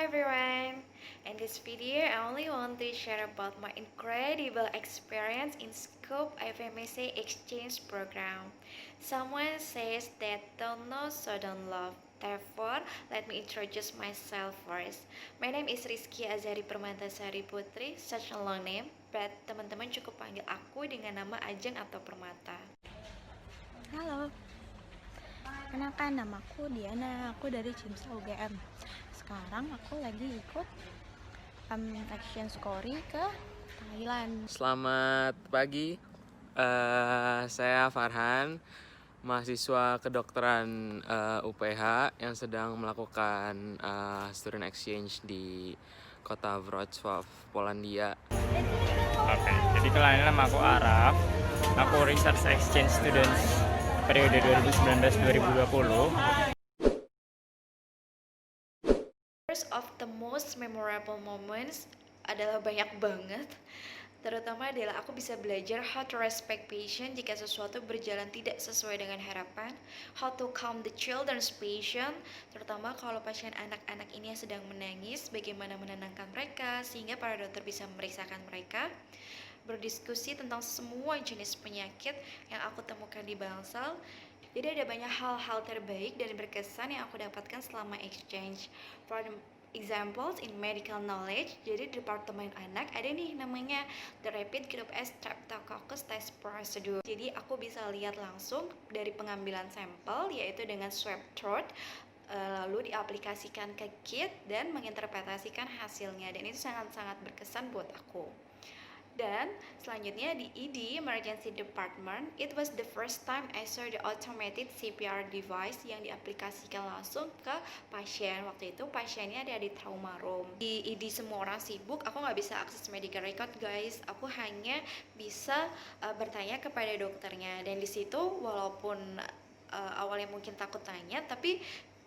everyone! In this video, I only want to share about my incredible experience in Scope FMSA Exchange Program. Someone says that don't know so don't love. Therefore, let me introduce myself first. My name is Rizky Azari Permatasari Putri, such a long name, but teman-teman cukup panggil aku dengan nama Ajeng atau Permata. Halo, kenalkan namaku Diana, aku dari CIMSA UGM. Sekarang aku lagi ikut Action Story ke Thailand. Selamat pagi, saya Farhan, mahasiswa kedokteran UPH yang sedang melakukan student exchange di kota Wrocław, Polandia. Oke, jadi kenalin, nama aku Araf. Aku research exchange students periode 2019-2020. First of the most memorable moments adalah banyak banget. Terutama adalah aku bisa belajar how to respect patient jika sesuatu berjalan tidak sesuai dengan harapan, how to calm the children's patient, terutama kalau pasien anak-anak ini yang sedang menangis, bagaimana menenangkan mereka sehingga para dokter bisa memeriksakan mereka, berdiskusi tentang semua jenis penyakit yang aku temukan di Bangsal. Jadi ada banyak hal-hal terbaik dan berkesan yang aku dapatkan selama exchange. For examples in medical knowledge, jadi di departemen anak ada nih namanya the rapid group S streptococcus test procedure. Jadi aku bisa lihat langsung dari pengambilan sampel yaitu dengan swab throat, lalu diaplikasikan ke kit dan menginterpretasikan hasilnya, dan itu sangat-sangat berkesan buat aku. Dan selanjutnya di ED Emergency Department, it was the first time I saw the automated CPR device yang diaplikasikan langsung ke pasien. Waktu itu pasiennya ada di trauma room. Di ED semua orang sibuk, aku nggak bisa akses medical record guys. Aku hanya bisa bertanya kepada dokternya. Dan di situ walaupun awalnya mungkin takut tanya, tapi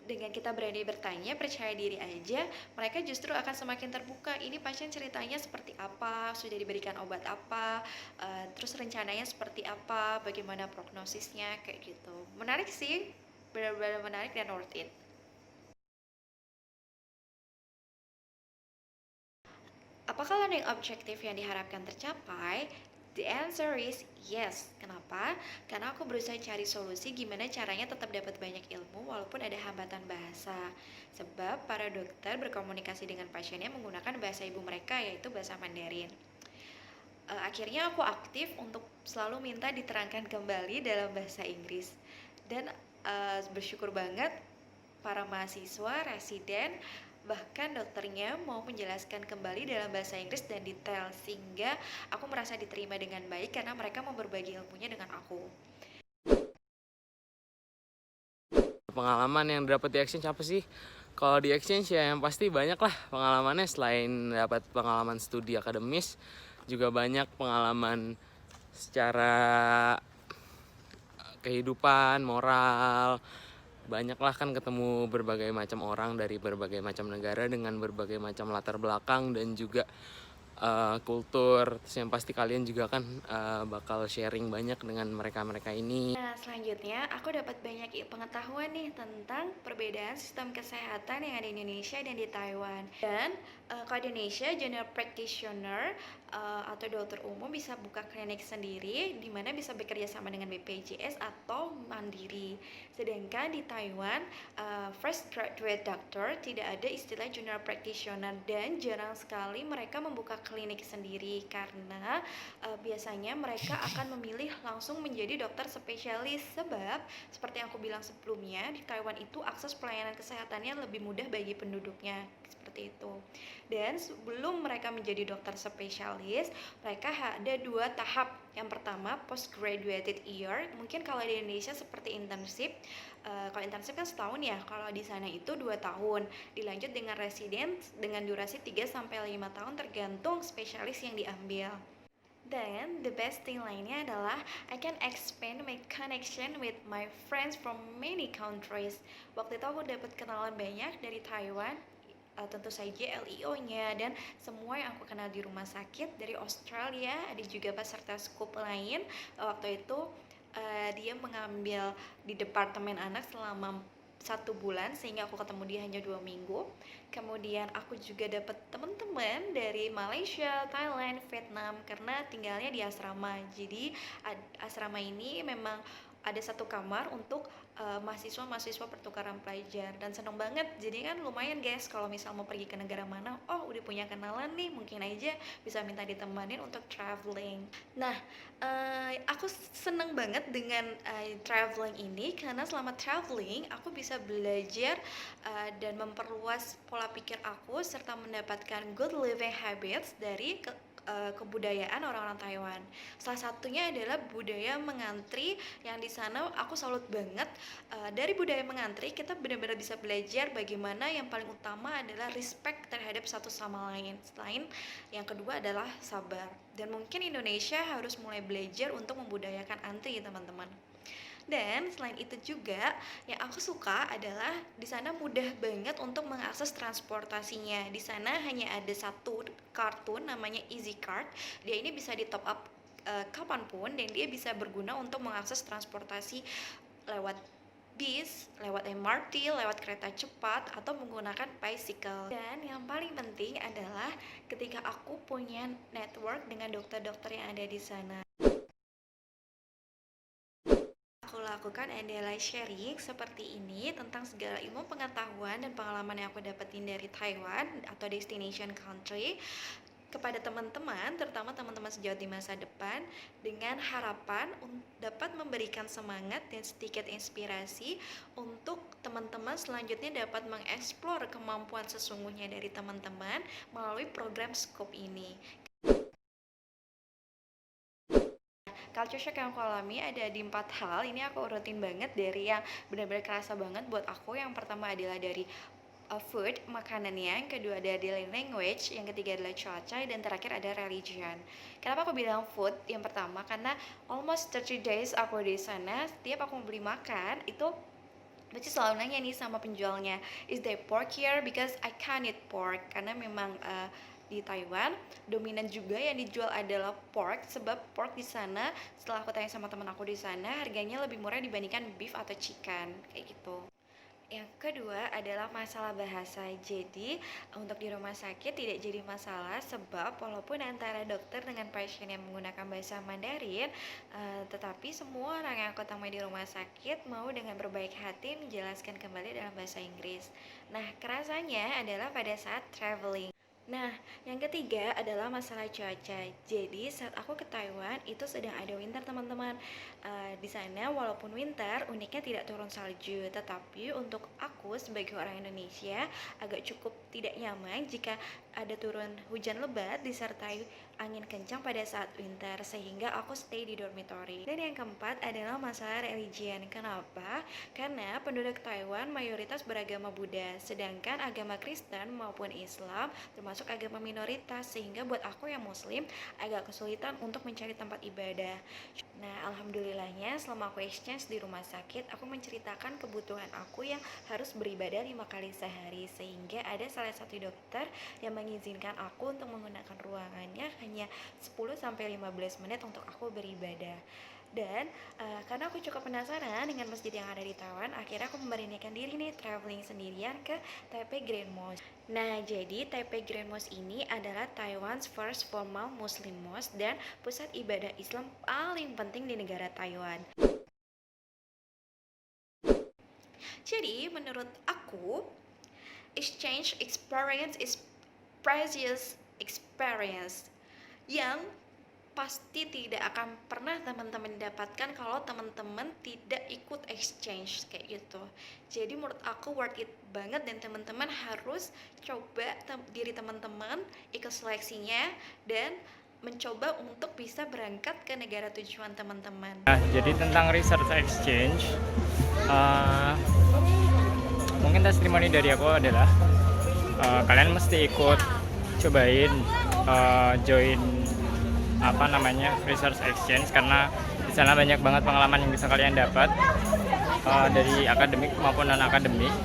dengan kita berani bertanya, percaya diri aja, mereka justru akan semakin terbuka. Ini pasien ceritanya seperti apa, sudah diberikan obat apa, terus rencananya seperti apa, bagaimana prognosisnya, kayak gitu. Menarik sih, benar-benar menarik dan worth it. Apakah learning objektif yang diharapkan tercapai? The answer is yes. Kenapa? Karena aku berusaha cari solusi gimana caranya tetap dapat banyak ilmu walaupun ada hambatan bahasa. Sebab para dokter berkomunikasi dengan pasiennya menggunakan bahasa ibu mereka, yaitu bahasa Mandarin. Akhirnya aku aktif untuk selalu minta diterangkan kembali dalam bahasa Inggris. Dan bersyukur banget para mahasiswa, residen, bahkan dokternya mau menjelaskan kembali dalam bahasa Inggris dan detail, sehingga aku merasa diterima dengan baik karena mereka mau berbagi ilmunya dengan aku. Pengalaman yang dapat di exchange apa sih? Kalau di exchange ya yang pasti banyak lah pengalamannya. Selain dapat pengalaman studi akademis, juga banyak pengalaman secara kehidupan, moral. Banyak lah kan ketemu berbagai macam orang dari berbagai macam negara dengan berbagai macam latar belakang dan juga kultur. Terus yang pasti kalian juga kan bakal sharing banyak dengan mereka-mereka ini. Nah, selanjutnya aku dapat banyak pengetahuan nih tentang perbedaan sistem kesehatan yang ada di Indonesia dan di Taiwan. Dan kalau di Indonesia, general practitioner atau dokter umum bisa buka klinik sendiri, di mana bisa bekerja sama dengan BPJS atau mandiri. Sedangkan di Taiwan, fresh graduate doctor tidak ada istilah general practitioner, dan jarang sekali mereka membuka klinik sendiri karena biasanya mereka akan memilih langsung menjadi dokter spesialis. Sebab seperti yang aku bilang sebelumnya, di Taiwan itu akses pelayanan kesehatannya lebih mudah bagi penduduknya, seperti itu. Dan sebelum mereka menjadi dokter spesialis, mereka ada 2 tahap. Yang pertama postgraduate year, mungkin kalau di Indonesia seperti internship. Kalau internship kan setahun ya, kalau di sana itu 2 tahun. Dilanjut dengan resident dengan durasi 3-5 tahun tergantung spesialis yang diambil. Dan the best thing lainnya adalah I can expand my connection with my friends from many countries. Waktu itu aku dapat kenalan banyak dari Taiwan, tentu saja LEO-nya, dan semua yang aku kenal di rumah sakit. Dari Australia ada juga peserta skup lain. Waktu itu dia mengambil di departemen anak selama 1 bulan sehingga aku ketemu dia hanya 2 minggu. Kemudian aku juga dapat teman-teman dari Malaysia, Thailand, Vietnam karena tinggalnya di asrama. Jadi asrama ini memang ada 1 kamar untuk mahasiswa-mahasiswa pertukaran pelajar dan seneng banget. Jadi kan lumayan guys, kalau misal mau pergi ke negara mana, oh udah punya kenalan nih, mungkin aja bisa minta ditemanin untuk traveling. Nah, aku seneng banget dengan traveling ini karena selama traveling aku bisa belajar dan memperluas pola pikir aku serta mendapatkan good living habits dari kebudayaan orang-orang Taiwan. Salah satunya adalah budaya mengantri yang di sana aku salut banget. Dari budaya mengantri kita benar-benar bisa belajar bagaimana yang paling utama adalah respect terhadap satu sama lain. Selain yang kedua adalah sabar. Dan mungkin Indonesia harus mulai belajar untuk membudayakan antri, teman-teman. Dan selain itu juga yang aku suka adalah di sana mudah banget untuk mengakses transportasinya. Di sana hanya ada 1 kartu namanya Easy Card. Dia ini bisa di top up kapanpun dan dia bisa berguna untuk mengakses transportasi lewat bis, lewat MRT, lewat kereta cepat atau menggunakan bicycle. Dan yang paling penting adalah ketika aku punya network dengan dokter-dokter yang ada di sana. Aku lakukan adalah sharing seperti ini tentang segala ilmu pengetahuan dan pengalaman yang aku dapetin dari Taiwan atau destination country kepada teman-teman, terutama teman-teman sejawat di masa depan, dengan harapan dapat memberikan semangat dan sedikit inspirasi untuk teman-teman selanjutnya dapat mengeksplor kemampuan sesungguhnya dari teman-teman melalui program Scope ini. Culture shock yang aku alami ada di 4 hal. Ini aku urutin banget dari yang benar-benar kerasa banget buat aku. Yang pertama adalah dari food, makanannya. Yang kedua dari language. Yang ketiga adalah cuaca. Dan terakhir ada religion. Kenapa aku bilang food? Yang pertama karena almost 30 days aku di sana. Setiap aku mau beli makan itu pasti selalu nanya nih sama penjualnya, is there pork here? Because I can't eat pork. Karena memang di Taiwan dominan juga yang dijual adalah pork, sebab pork di sana setelah aku tanya sama teman aku di sana harganya lebih murah dibandingkan beef atau chicken kayak gitu. Yang kedua adalah masalah bahasa. Jadi untuk di rumah sakit tidak jadi masalah sebab walaupun antara dokter dengan pasien yang menggunakan bahasa Mandarin, tetapi semua orang yang aku temui di rumah sakit mau dengan berbaik hati menjelaskan kembali dalam bahasa Inggris. Nah, kerasanya adalah pada saat traveling. Nah, yang ketiga adalah masalah cuaca. Jadi saat aku ke Taiwan itu sedang ada winter, teman-teman. Di sana walaupun winter, uniknya tidak turun salju, tetapi untuk aku sebagai orang Indonesia agak cukup tidak nyaman jika ada turun hujan lebat disertai angin kencang pada saat winter, sehingga aku stay di dormitory. Dan yang keempat adalah masalah religion. Kenapa? Karena penduduk Taiwan mayoritas beragama Buddha, sedangkan agama Kristen maupun Islam termasuk agama minoritas, sehingga buat aku yang muslim agak kesulitan untuk mencari tempat ibadah. Nah, alhamdulillahnya selama aku exchange di rumah sakit, aku menceritakan kebutuhan aku yang harus beribadah 5 kali sehari, sehingga ada salah satu dokter yang mengizinkan aku untuk menggunakan ruangannya hanya 10-15 menit untuk aku beribadah. Dan karena aku cukup penasaran dengan masjid yang ada di Taiwan, akhirnya aku memberanikan diri nih traveling sendirian ke Taipei Grand Mosque. Nah, jadi Taipei Grand Mosque ini adalah Taiwan's first formal Muslim mosque dan pusat ibadah Islam paling penting di negara Taiwan. Jadi menurut aku, exchange experience is precious experience yang pasti tidak akan pernah teman-teman dapatkan kalau teman-teman tidak ikut exchange kayak gitu. Jadi menurut aku worth it banget dan teman-teman harus coba diri teman-teman ikut seleksinya dan mencoba untuk bisa berangkat ke negara tujuan teman-teman. Nah, jadi tentang research exchange, mungkin testimoni dari aku adalah kalian mesti ikut cobain join research exchange, karena di sana banyak banget pengalaman yang bisa kalian dapat dari akademik maupun non akademik.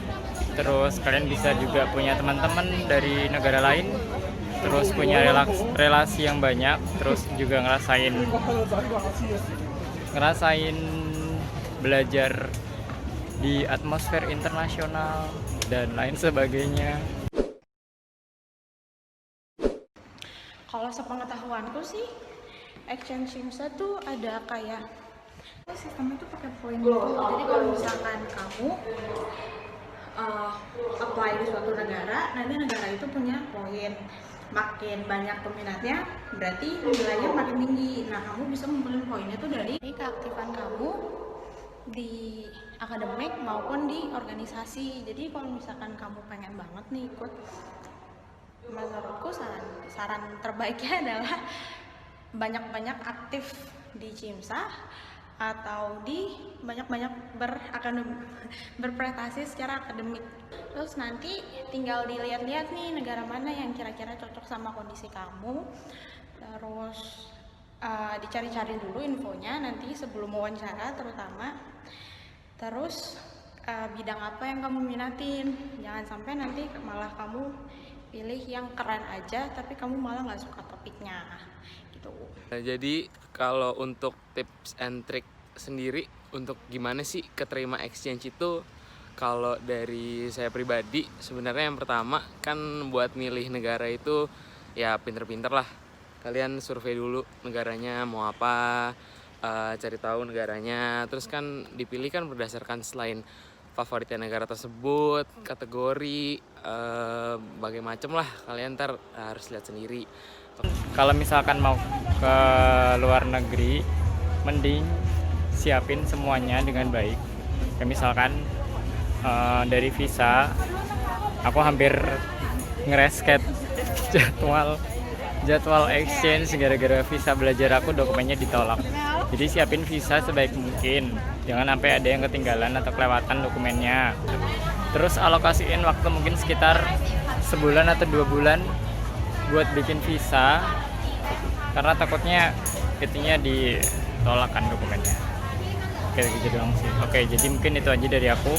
Terus kalian bisa juga punya teman-teman dari negara lain, terus punya relasi yang banyak, terus juga ngerasain belajar di atmosfer internasional dan lain sebagainya. Kalau sepengetahuanku sih, exchange Shimsa tuh ada kayak sistemnya tuh pakai poin gitu. Jadi kalau misalkan kamu apply di suatu negara, nanti negara itu punya poin. Makin banyak peminatnya, berarti nilainya makin tinggi. Nah, kamu bisa ngumpulin poinnya tuh dari keaktifan kamu di akademik maupun di organisasi. Jadi kalau misalkan kamu pengen banget nih ikut, menurutku saran terbaiknya adalah banyak-banyak aktif di Cimsa atau di banyak-banyak berprestasi secara akademik. Terus nanti tinggal dilihat-lihat nih negara mana yang kira-kira cocok sama kondisi kamu. Terus dicari-cari dulu infonya nanti sebelum wawancara terutama. Terus bidang apa yang kamu minatin. Jangan sampai nanti malah kamu pilih yang keren aja tapi kamu malah nggak suka topiknya gitu. Nah, jadi kalau untuk tips and trick sendiri untuk gimana sih keterima exchange itu, kalau dari saya pribadi sebenarnya yang pertama kan buat milih negara itu ya pinter-pinter lah. Kalian survei dulu negaranya mau apa, cari tahu negaranya, terus kan dipilih kan berdasarkan selain favoritnya negara tersebut, kategori, bagai macam lah, kalian ntar harus lihat sendiri. Kalau misalkan mau ke luar negeri, mending siapin semuanya dengan baik. Kayak misalkan dari visa, aku hampir ngeresket jadwal exchange gara-gara visa belajar aku dokumennya ditolak. Jadi siapin visa sebaik mungkin, jangan sampai ada yang ketinggalan atau kelewatan dokumennya. Terus alokasiin waktu mungkin sekitar sebulan atau 2 bulan buat bikin visa, karena takutnya itunya ditolak kan dokumennya. Oke, gitu doang sih. Oke, jadi mungkin itu aja dari aku.